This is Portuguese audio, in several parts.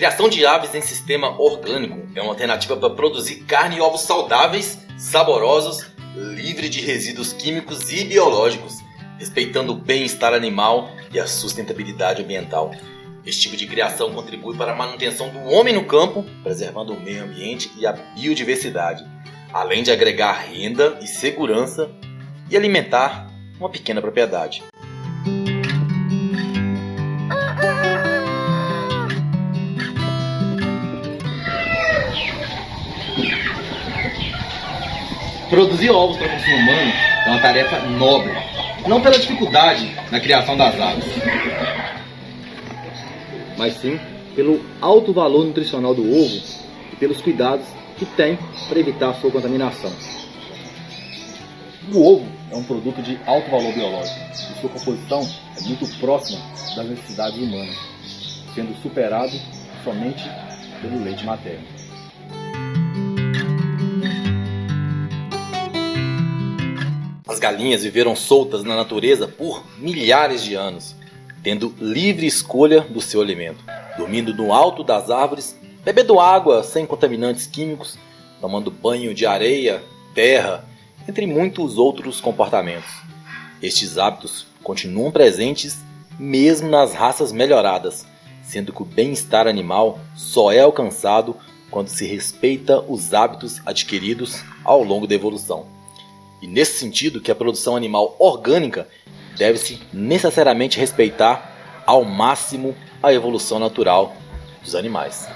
criação de aves em sistema orgânico é uma alternativa para produzir carne e ovos saudáveis, saborosos, livre de resíduos químicos e biológicos, respeitando o bem-estar animal e a sustentabilidade ambiental. Esse tipo de criação contribui para a manutenção do homem no campo, preservando o meio ambiente e a biodiversidade, além de agregar renda e segurança e alimentar uma pequena propriedade. Produzir ovos para consumo humano é uma tarefa nobre, não pela dificuldade na criação das aves, mas sim pelo alto valor nutricional do ovo e pelos cuidados que tem para evitar a sua contaminação. O ovo é um produto de alto valor biológico e sua composição é muito próxima das necessidades humanas, sendo superado somente pelo leite materno. As galinhas viveram soltas na natureza por milhares de anos, tendo livre escolha do seu alimento, dormindo no alto das árvores, bebendo água sem contaminantes químicos, tomando banho de areia, terra, entre muitos outros comportamentos. Estes hábitos continuam presentes mesmo nas raças melhoradas, sendo que o bem-estar animal só é alcançado quando se respeita os hábitos adquiridos ao longo da evolução. E nesse sentido que a produção animal orgânica deve-se necessariamente respeitar ao máximo a evolução natural dos animais.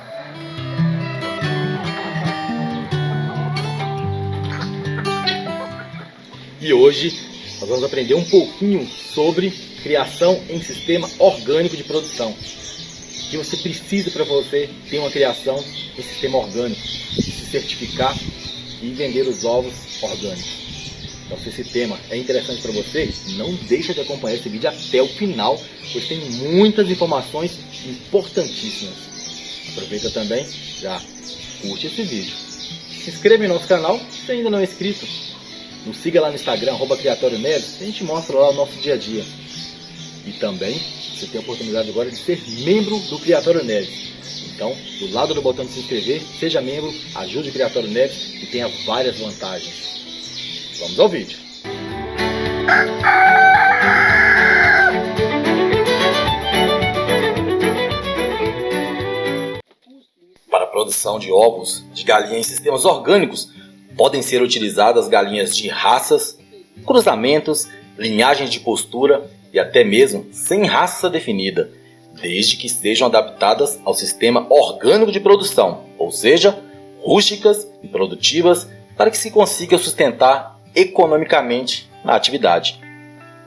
E hoje nós vamos aprender um pouquinho sobre criação em sistema orgânico de produção. O que você precisa para você ter uma criação em sistema orgânico, se certificar e vender os ovos orgânicos. Então, se esse tema é interessante para você, não deixa de acompanhar esse vídeo até o final, pois tem muitas informações importantíssimas. Aproveita também, já curte esse vídeo. Se inscreva em nosso canal se ainda não é inscrito. Nos siga lá no Instagram, @CriatórioNeves, a gente mostra lá o nosso dia a dia. E também, você tem a oportunidade agora de ser membro do Criatório Neves. Então, do lado do botão de se inscrever, seja membro, ajude o Criatório Neves e tenha várias vantagens. Vamos ao vídeo. Para a produção de ovos de galinha em sistemas orgânicos, podem ser utilizadas galinhas de raças, cruzamentos, linhagens de postura e até mesmo sem raça definida, desde que sejam adaptadas ao sistema orgânico de produção, ou seja, rústicas e produtivas, para que se consiga sustentar economicamente na atividade.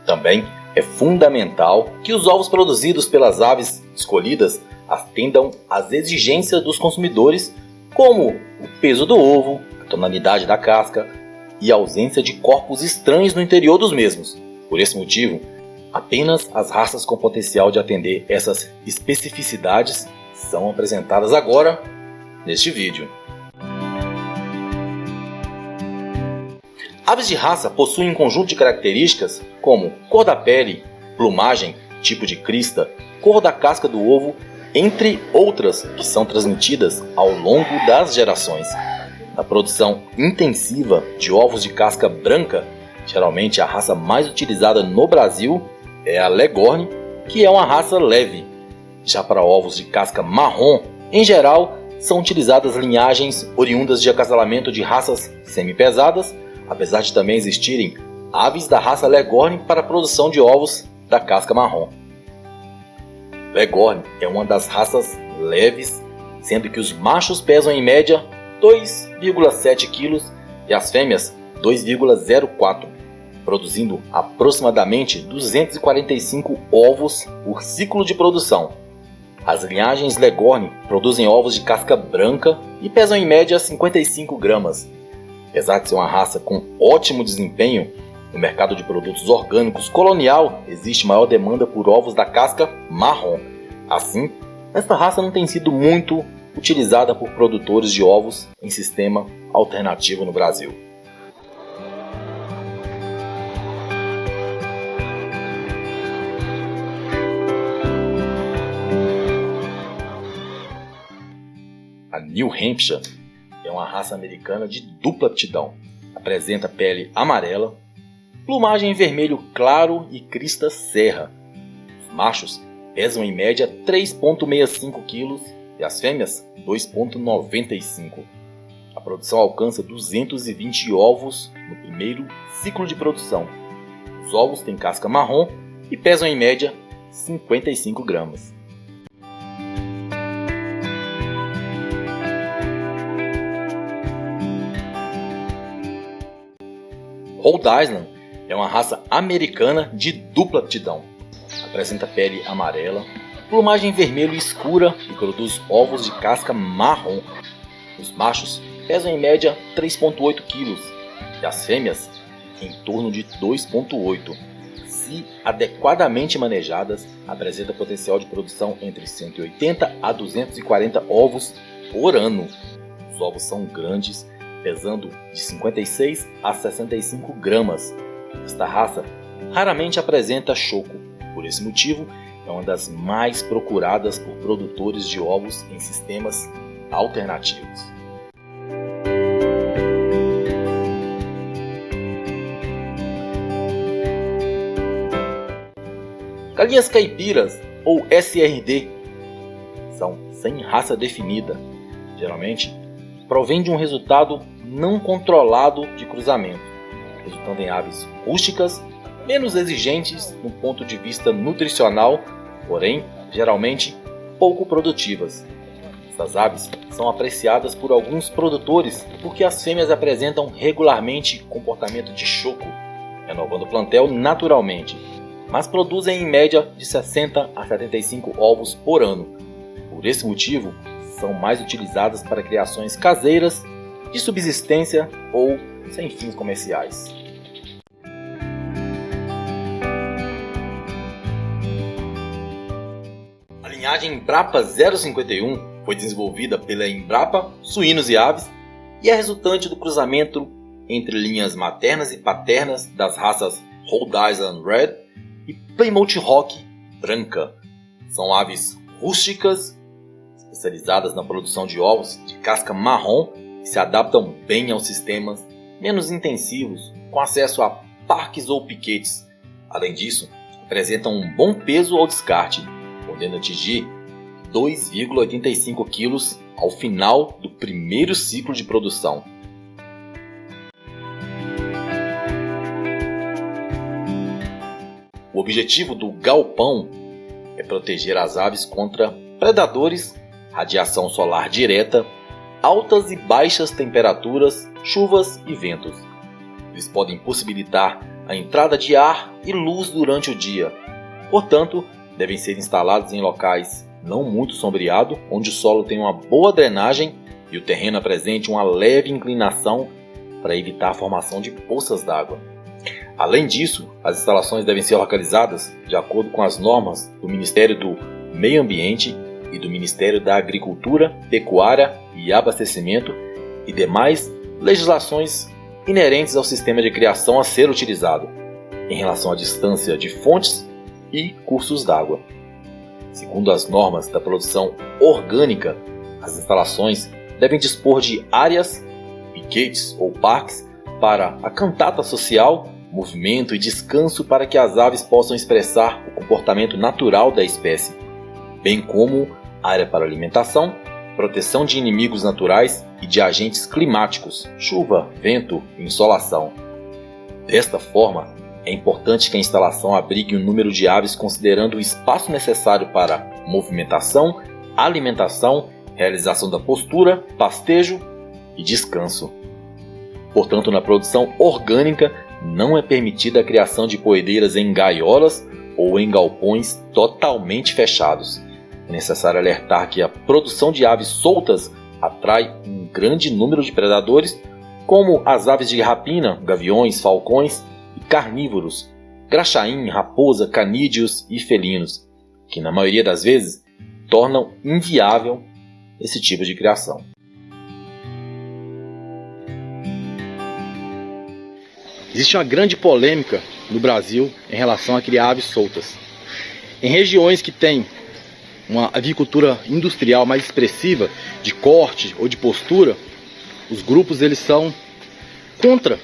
Também é fundamental que os ovos produzidos pelas aves escolhidas atendam às exigências dos consumidores, como o peso do ovo, a tonalidade da casca e a ausência de corpos estranhos no interior dos mesmos. Por esse motivo, apenas as raças com potencial de atender essas especificidades são apresentadas agora neste vídeo. Aves de raça possuem um conjunto de características como cor da pele, plumagem, tipo de crista, cor da casca do ovo, entre outras que são transmitidas ao longo das gerações. Na produção intensiva de ovos de casca branca, geralmente a raça mais utilizada no Brasil é a Leghorn, que é uma raça leve. Já para ovos de casca marrom, em geral, são utilizadas linhagens oriundas de acasalamento de raças semi-pesadas, apesar de também existirem aves da raça Leghorn para a produção de ovos da casca marrom. Leghorn é uma das raças leves, sendo que os machos pesam em média 2,7 kg e as fêmeas 2,04, produzindo aproximadamente 245 ovos por ciclo de produção. As linhagens Leghorn produzem ovos de casca branca e pesam em média 55 gramas. Apesar de ser uma raça com ótimo desempenho, no mercado de produtos orgânicos colonial existe maior demanda por ovos da casca marrom. Assim, esta raça não tem sido muito utilizada por produtores de ovos em sistema alternativo no Brasil. A New Hampshire é uma raça americana de dupla aptidão. Apresenta pele amarela, plumagem em vermelho claro e crista serra. Os machos pesam em média 3,65 kg e as fêmeas 2,95 kg. A produção alcança 220 ovos no primeiro ciclo de produção. Os ovos têm casca marrom e pesam em média 55 gramas. Rhode Island é uma raça americana de dupla aptidão. Apresenta pele amarela, plumagem vermelho escura e produz ovos de casca marrom. Os machos pesam em média 3,8 kg e as fêmeas em torno de 2,8 kg. Se adequadamente manejadas, apresenta potencial de produção entre 180 a 240 ovos por ano. Os ovos são grandes, pesando de 56 a 65 gramas. Esta raça raramente apresenta choco. Por esse motivo, é uma das mais procuradas por produtores de ovos em sistemas alternativos. Galinhas caipiras, ou SRD, são sem raça definida. Geralmente, provém de um resultado não controlado de cruzamento, resultando em aves rústicas, menos exigentes no ponto de vista nutricional, porém, geralmente, pouco produtivas. Essas aves são apreciadas por alguns produtores porque as fêmeas apresentam regularmente comportamento de choco, renovando o plantel naturalmente, mas produzem em média de 60 a 75 ovos por ano. Por esse motivo, são mais utilizadas para criações caseiras, de subsistência ou sem fins comerciais. A linhagem Embrapa 051 foi desenvolvida pela Embrapa Suínos e Aves e é resultante do cruzamento entre linhas maternas e paternas das raças Rhode Island Red e Plymouth Rock branca. São aves rústicas, especializadas na produção de ovos de casca marrom e se adaptam bem aos sistemas menos intensivos, com acesso a parques ou piquetes. Além disso, apresentam um bom peso ao descarte, podendo atingir 2,85 kg ao final do primeiro ciclo de produção. O objetivo do galpão é proteger as aves contra predadores, radiação solar direta, altas e baixas temperaturas, chuvas e ventos. Eles podem possibilitar a entrada de ar e luz durante o dia. Portanto, devem ser instalados em locais não muito sombreados, onde o solo tem uma boa drenagem e o terreno apresente uma leve inclinação para evitar a formação de poças d'água. Além disso, as instalações devem ser localizadas de acordo com as normas do Ministério do Meio Ambiente e do Ministério da Agricultura, Pecuária e Abastecimento e demais legislações inerentes ao sistema de criação a ser utilizado, em relação à distância de fontes e cursos d'água. Segundo as normas da produção orgânica, as instalações devem dispor de áreas, piquetes ou parques para a cantata social, movimento e descanso para que as aves possam expressar o comportamento natural da espécie, bem como área para alimentação, proteção de inimigos naturais e de agentes climáticos, chuva, vento e insolação. Desta forma, é importante que a instalação abrigue um número de aves considerando o espaço necessário para movimentação, alimentação, realização da postura, pastejo e descanso. Portanto, na produção orgânica, não é permitida a criação de poedeiras em gaiolas ou em galpões totalmente fechados. É necessário alertar que a produção de aves soltas atrai um grande número de predadores, como as aves de rapina, gaviões, falcões e carnívoros, graxaim, raposa, canídeos e felinos, que na maioria das vezes tornam inviável esse tipo de criação. Existe uma grande polêmica no Brasil em relação a criar aves soltas. Em regiões que têm uma avicultura industrial mais expressiva, de corte ou de postura, os grupos eles são contra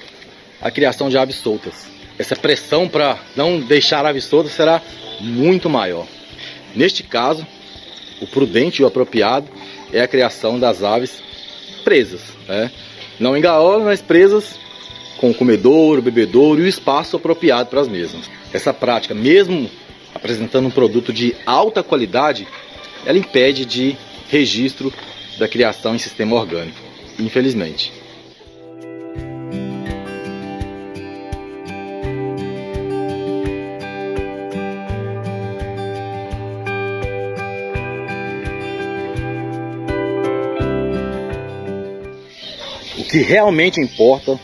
a criação de aves soltas. Essa pressão para não deixar aves soltas será muito maior. Neste caso, o prudente e o apropriado é a criação das aves presas, né? Não em gaiolas, mas presas com o comedouro, o bebedouro e o espaço apropriado para as mesmas. Essa prática, mesmo apresentando um produto de alta qualidade, ela impede de registro da criação em sistema orgânico, infelizmente. O que realmente importa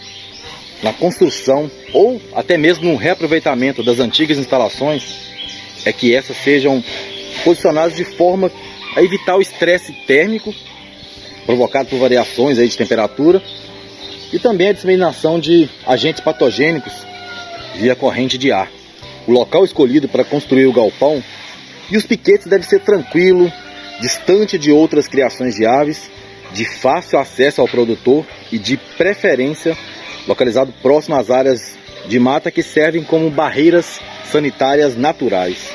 na construção ou até mesmo no reaproveitamento das antigas instalações é que essas sejam posicionadas de forma a evitar o estresse térmico provocado por variações aí de temperatura e também a disseminação de agentes patogênicos via corrente de ar. O local escolhido para construir o galpão e os piquetes deve ser tranquilo, distante de outras criações de aves, de fácil acesso ao produtor e de preferência localizado próximo às áreas de mata que servem como barreiras sanitárias naturais.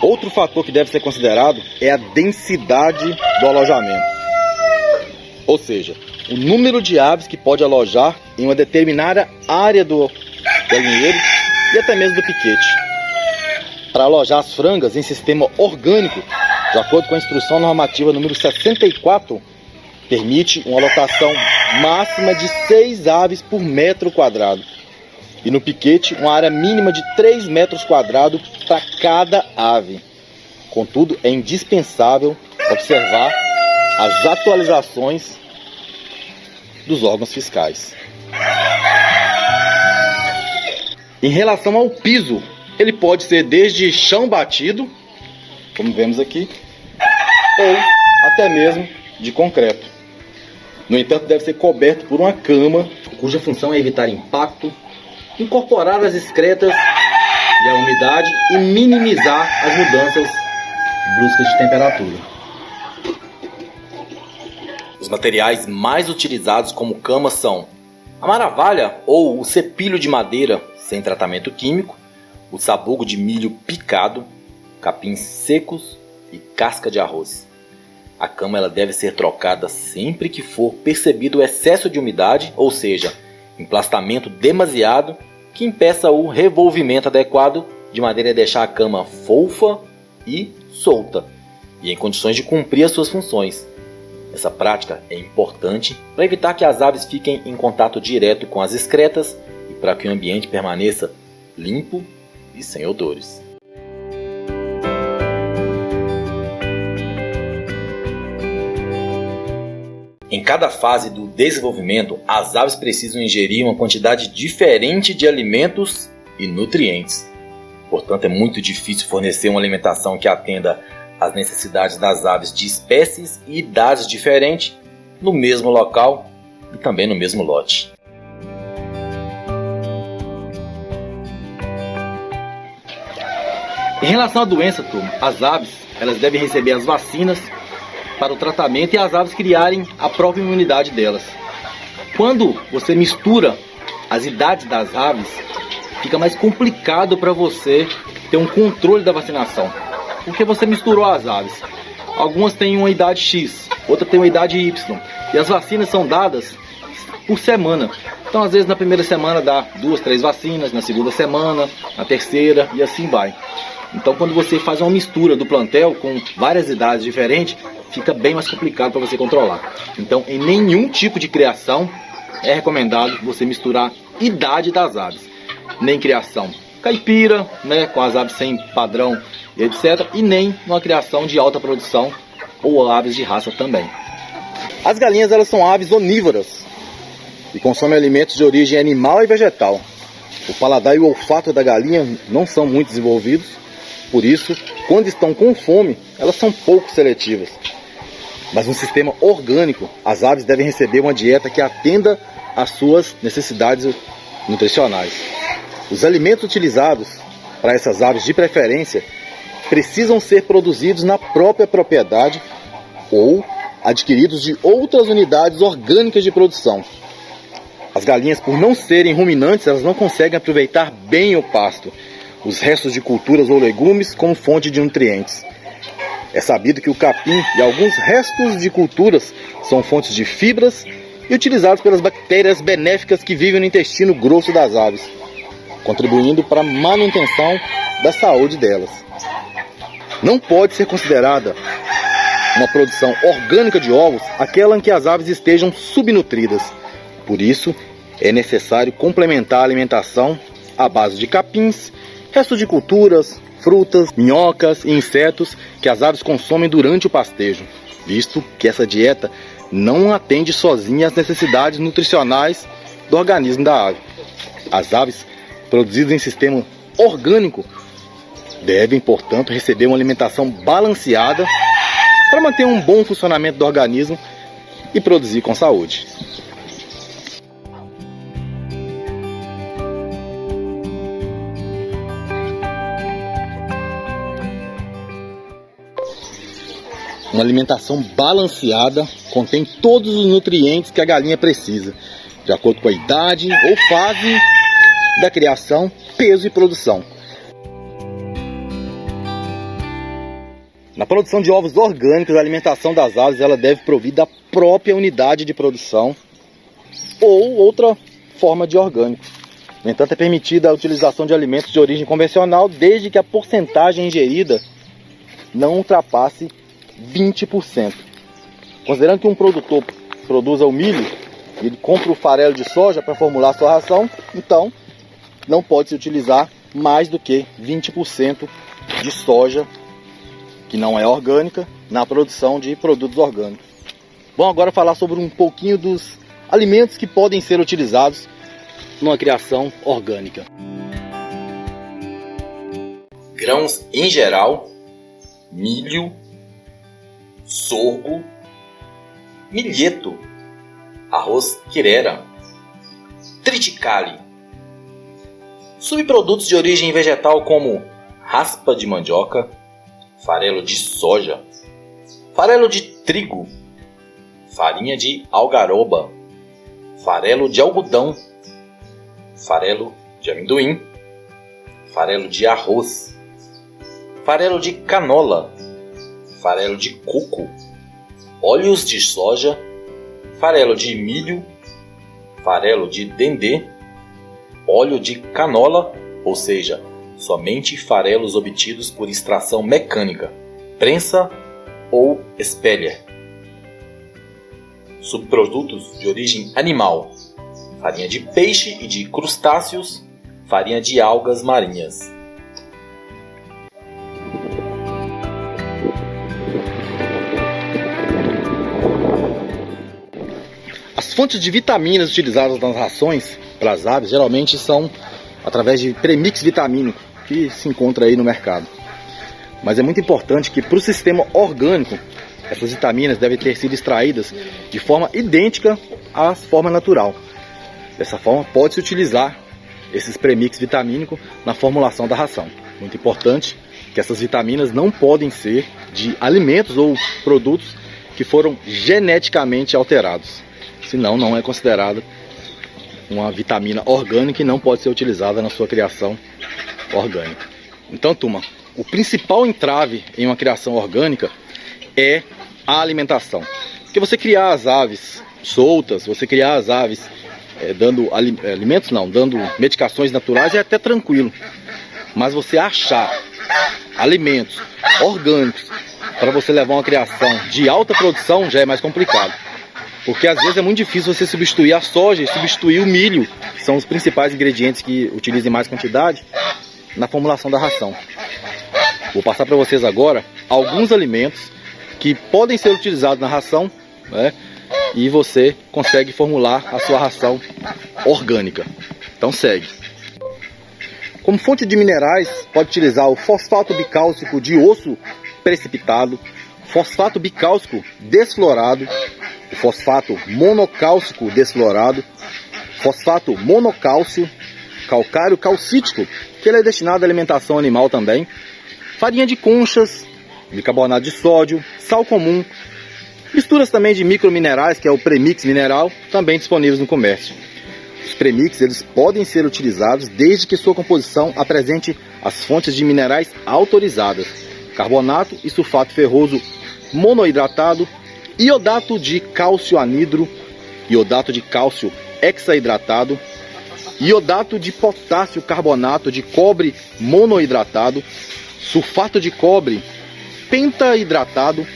Outro fator que deve ser considerado é a densidade do alojamento, ou seja, o número de aves que pode alojar em uma determinada área do galinheiro e até mesmo do piquete. Para alojar as frangas em sistema orgânico, de acordo com a instrução normativa número 64, permite uma lotação máxima de 6 aves por metro quadrado. E no piquete, uma área mínima de 3 metros quadrados para cada ave. Contudo, é indispensável observar as atualizações dos órgãos fiscais. Em relação ao piso, ele pode ser desde chão batido, como vemos aqui, ou até mesmo de concreto. No entanto, deve ser coberto por uma cama, cuja função é evitar impacto, incorporar as excretas e a umidade e minimizar as mudanças bruscas de temperatura. Os materiais mais utilizados como cama são a maravalha ou o cepilho de madeira sem tratamento químico, o sabugo de milho picado, capins secos e casca de arroz. A cama ela deve ser trocada sempre que for percebido o excesso de umidade, ou seja, emplastamento demasiado que impeça o revolvimento adequado de maneira a deixar a cama fofa e solta e em condições de cumprir as suas funções. Essa prática é importante para evitar que as aves fiquem em contato direto com as excretas e para que o ambiente permaneça limpo e sem odores. Em cada fase do desenvolvimento, as aves precisam ingerir uma quantidade diferente de alimentos e nutrientes. Portanto, é muito difícil fornecer uma alimentação que atenda às necessidades das aves de espécies e idades diferentes no mesmo local e também no mesmo lote. Em relação à doença, turma, as aves elas devem receber as vacinas para o tratamento e as aves criarem a própria imunidade delas. Quando você mistura as idades das aves, fica mais complicado para você ter um controle da vacinação, porque você misturou as aves. Algumas têm uma idade X, outras têm uma idade Y, e as vacinas são dadas por semana. Então, às vezes, na primeira semana dá 2, 3 vacinas, na segunda semana, na terceira, e assim vai. Então, quando você faz uma mistura do plantel com várias idades diferentes, fica bem mais complicado para você controlar. Então, em nenhum tipo de criação é recomendado você misturar idade das aves. Nem criação caipira, né, com as aves sem padrão, etc. E nem uma criação de alta produção ou aves de raça também. As galinhas elas são aves onívoras e consomem alimentos de origem animal e vegetal. O paladar e o olfato da galinha não são muito desenvolvidos, por isso, quando estão com fome, elas são pouco seletivas. Mas no sistema orgânico, as aves devem receber uma dieta que atenda às suas necessidades nutricionais. Os alimentos utilizados para essas aves de preferência precisam ser produzidos na própria propriedade ou adquiridos de outras unidades orgânicas de produção. As galinhas, por não serem ruminantes, elas não conseguem aproveitar bem o pasto, os restos de culturas ou legumes como fonte de nutrientes. É sabido que o capim e alguns restos de culturas são fontes de fibras e utilizados pelas bactérias benéficas que vivem no intestino grosso das aves, contribuindo para a manutenção da saúde delas. Não pode ser considerada uma produção orgânica de ovos aquela em que as aves estejam subnutridas. Por isso, é necessário complementar a alimentação à base de capins, restos de culturas, frutas, minhocas e insetos que as aves consomem durante o pastejo, visto que essa dieta não atende sozinha às necessidades nutricionais do organismo da ave. As aves produzidas em sistema orgânico devem, portanto, receber uma alimentação balanceada para manter um bom funcionamento do organismo e produzir com saúde. Uma alimentação balanceada contém todos os nutrientes que a galinha precisa, de acordo com a idade ou fase da criação, peso e produção. Na produção de ovos orgânicos, a alimentação das aves ela deve provir da própria unidade de produção ou outra forma de orgânico. No entanto, é permitida a utilização de alimentos de origem convencional desde que a porcentagem ingerida não ultrapasse 20%. Considerando que um produtor produza o milho e ele compra o farelo de soja para formular sua ração, então não pode se utilizar mais do que 20% de soja, que não é orgânica, na produção de produtos orgânicos. Vamos agora falar sobre um pouquinho dos alimentos que podem ser utilizados numa criação orgânica. Grãos em geral, milho, sorgo, milheto, arroz quirera, triticale, subprodutos de origem vegetal como raspa de mandioca, farelo de soja, farelo de trigo, farinha de algaroba, farelo de algodão, farelo de amendoim, farelo de arroz, farelo de canola, farelo de coco, óleos de soja, farelo de milho, farelo de dendê, óleo de canola, ou seja, somente farelos obtidos por extração mecânica, prensa ou espelha. Subprodutos de origem animal, farinha de peixe e de crustáceos, farinha de algas marinhas. As fontes de vitaminas utilizadas nas rações para as aves geralmente são através de premix vitamínico, que se encontra aí no mercado. Mas é muito importante que para o sistema orgânico, essas vitaminas devem ter sido extraídas de forma idêntica à forma natural. Dessa forma, pode-se utilizar esses premix vitamínicos na formulação da ração. Muito importante que essas vitaminas não podem ser de alimentos ou produtos que foram geneticamente alterados. Senão, não é considerada uma vitamina orgânica e não pode ser utilizada na sua criação orgânica. Então, turma, o principal entrave em uma criação orgânica é a alimentação. Porque você criar as aves soltas, você criar as aves dando alimentos, não, dando medicações naturais é até tranquilo. Mas você achar alimentos orgânicos para você levar uma criação de alta produção já é mais complicado. Porque às vezes é muito difícil você substituir a soja e substituir o milho, que são os principais ingredientes que utilizam em mais quantidade na formulação da ração. Vou passar para vocês agora alguns alimentos que podem ser utilizados na ração, né, e você consegue formular a sua ração orgânica. Então segue. Como fonte de minerais, pode utilizar o fosfato bicálcico de osso precipitado, fosfato bicálcico desflorado, o fosfato monocálcico desflorado, fosfato monocálcio, calcário calcítico, que ele é destinado à alimentação animal também. Farinha de conchas, bicarbonato de sódio, sal comum. Misturas também de microminerais, que é o premix mineral, também disponíveis no comércio. Os premix eles podem ser utilizados desde que sua composição apresente as fontes de minerais autorizadas: carbonato e sulfato ferroso monohidratado, iodato de cálcio anidro, iodato de cálcio hexaidratado, iodato de potássio carbonato de cobre monohidratado, sulfato de cobre pentahidratado,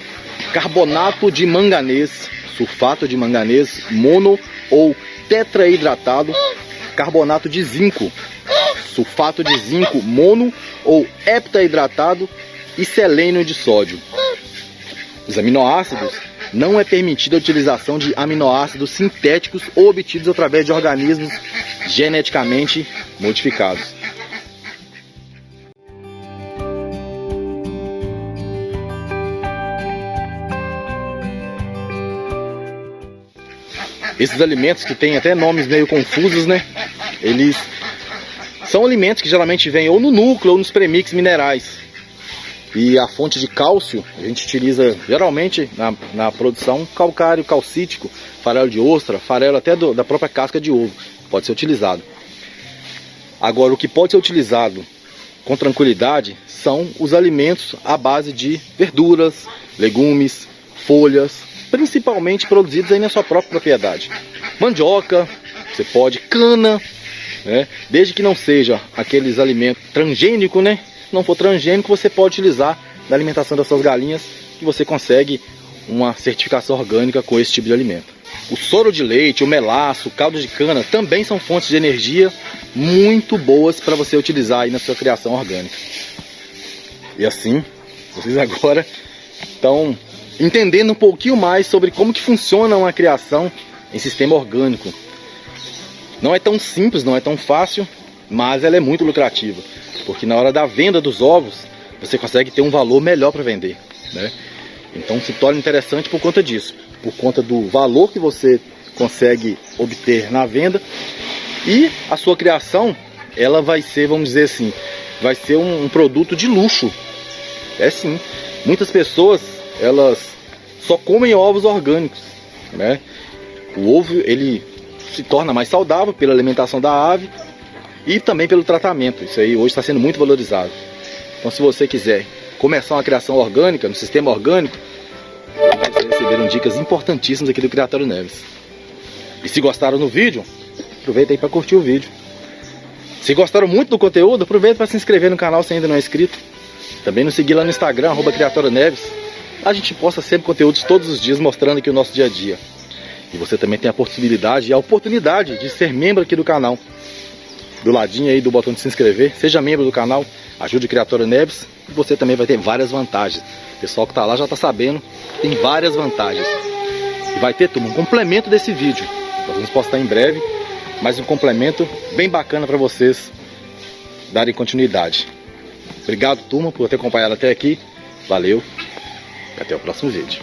carbonato de manganês, sulfato de manganês mono ou tetrahidratado, carbonato de zinco, sulfato de zinco mono ou heptahidratado e selênio de sódio. Os aminoácidos, não é permitida a utilização de aminoácidos sintéticos ou obtidos através de organismos geneticamente modificados. Esses alimentos que têm até nomes meio confusos, né? Eles são alimentos que geralmente vêm ou no núcleo ou nos premix minerais. E a fonte de cálcio a gente utiliza geralmente na produção calcário calcítico, farelo de ostra, farelo até da própria casca de ovo. Pode ser utilizado. Agora, o que pode ser utilizado com tranquilidade são os alimentos à base de verduras, legumes, folhas, principalmente produzidos aí na sua própria propriedade. Mandioca, você pode, cana, né? Desde que não seja aqueles alimentos transgênicos, né? Se não for transgênico, você pode utilizar na alimentação das suas galinhas, que você consegue uma certificação orgânica com esse tipo de alimento. O soro de leite, o melaço, o caldo de cana também são fontes de energia muito boas para você utilizar aí na sua criação orgânica. E assim, vocês agora estão entendendo um pouquinho mais sobre como que funciona uma criação em sistema orgânico. Não é tão simples, não é tão fácil, mas ela é muito lucrativa, porque na hora da venda dos ovos você consegue ter um valor melhor para vender, né? Então se torna interessante por conta disso, por conta do valor que você consegue obter na venda. E a sua criação, ela vai ser, vamos dizer assim, vai ser um produto de luxo. É sim, muitas pessoas elas só comem ovos orgânicos, né? O ovo ele se torna mais saudável pela alimentação da ave e também pelo tratamento. Isso aí hoje está sendo muito valorizado. Então, se você quiser começar uma criação orgânica, no sistema orgânico, vocês receberam dicas importantíssimas aqui do Criatório Neves. E se gostaram do vídeo, aproveita aí para curtir o vídeo. Se gostaram muito do conteúdo, aproveita para se inscrever no canal se ainda não é inscrito. Também nos seguir lá no Instagram, @Criatório Neves. A gente posta sempre conteúdos todos os dias mostrando aqui o nosso dia a dia. E você também tem a possibilidade e a oportunidade de ser membro aqui do canal. Do ladinho aí do botão de se inscrever, seja membro do canal, ajude o Criatório Neves e você também vai ter várias vantagens. O pessoal que está lá já está sabendo, tem várias vantagens. E vai ter, turma, um complemento desse vídeo. Nós vamos postar em breve, mais um complemento bem bacana para vocês darem continuidade. Obrigado, turma, por ter acompanhado até aqui. Valeu. E até o próximo vídeo.